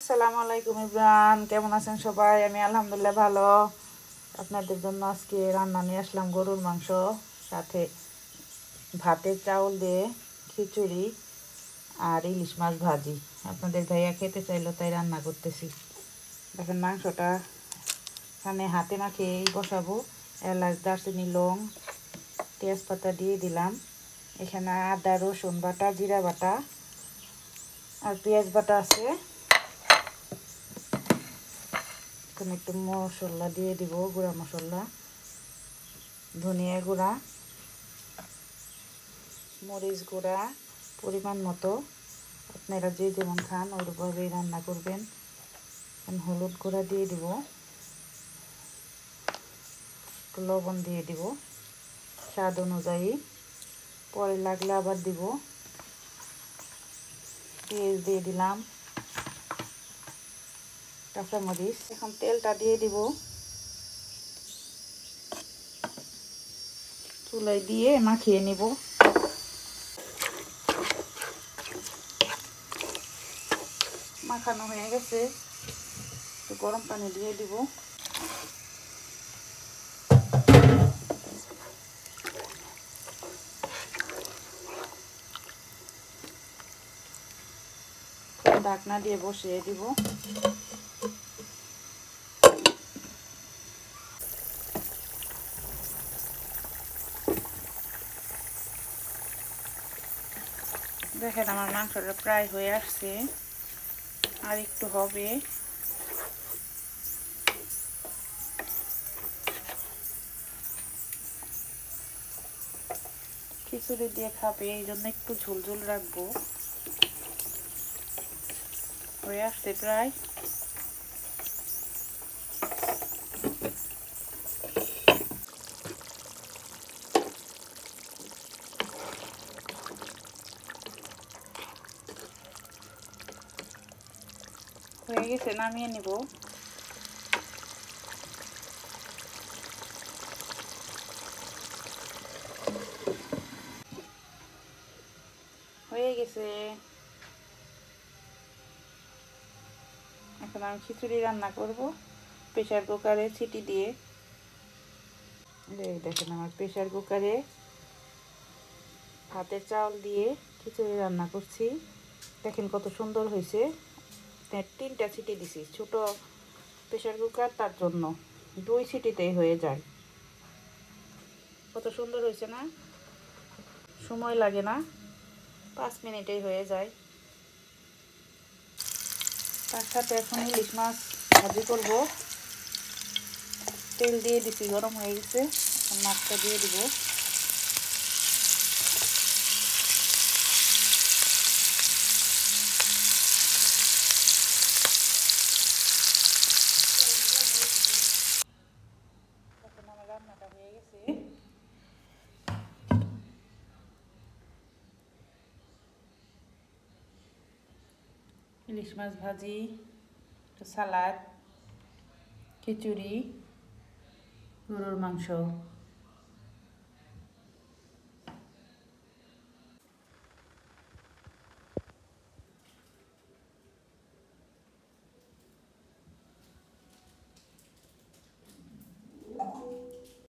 আসসালামু আলাইকুম ইব্রান, কেমন আছেন সবাই? আমি আলহামদুলিল্লাহ ভালো। আপনাদের জন্য আজকে রান্না নিয়ে আসলাম গরুর মাংস, সাথে ভাতের চাউল দিয়ে খিচুড়ি আর ইলিশ মাছ ভাজি। আপনাদের ভাইয়া খেতে চাইলো তাই রান্না করতেছি। দেখেন মাংসটা এখানে হাতে মাখিয়ে বসাবো। এলাচ, দারচিনি, লং, তেজপাতা দিয়ে দিলাম। এখানে আদা, রসুন বাটা, জিরা বাটা আর পেঁয়াজ বাটা আছে। এখানে একটু মশলা দিয়ে দিব, গুঁড়া মশলা, ধনিয়া গুঁড়া, মরিচ গুঁড়া পরিমাণ মতো। আপনারা যে যেমন খান ওইভাবেই রান্না করবেন। হলুদ গুঁড়া দিয়ে দিব, একটু লবণ দিয়ে দিব স্বাদ অনুযায়ী। পরে লাগলে আবার দিব। পেঁয়াজ দিয়ে দিলাম, কাঁচামরিচ। এখন তেলটা দিয়ে দিব। চুলায় দিয়ে মাখিয়ে নিব। মাখানো হয়ে গেছে, একটু গরম পানি দিয়ে দিব। ঢাকনা দিয়ে বসিয়ে দিব। দেখেন আমার মাংসটা প্রায় হয়ে আসছে, আর একটু হবে। খিচুড়ি দিয়ে খাবে, এই জন্য একটু ঝোল রাখবো। হয়ে আসছে প্রায়। হয়ে গেছে, নামিয়ে নিব। হয়ে গেছে। এখন আমি খিচুড়ি রান্না করব প্রেসার কুকারে সিটি দিয়ে। এই দেখেন আমার প্রেসার কুকারে ভাতের চাউল দিয়ে খিচুড়ি রান্না করছি। দেখেন কত সুন্দর হয়েছে। 3টা সিটি দিছি, ছোট প্রেসার কুকার, তার জন্য 2 সিটিতেই হয়ে যায়। কত সুন্দর হয়েছে না? সময় লাগে না, 5 মিনিটেই হয়ে যায়। তার সাথে এখন ইলিশ মাছ ভাজি করব। তেল দিয়ে দিছি, গরম হয়ে গেছে। এখন মাছটা দিয়ে দিব। এখন আমার রান্নাটা হয়ে গেছে। ইলিশ মাছ ভাজি, সালাদ, খিচুড়ি, গরুর মাংস।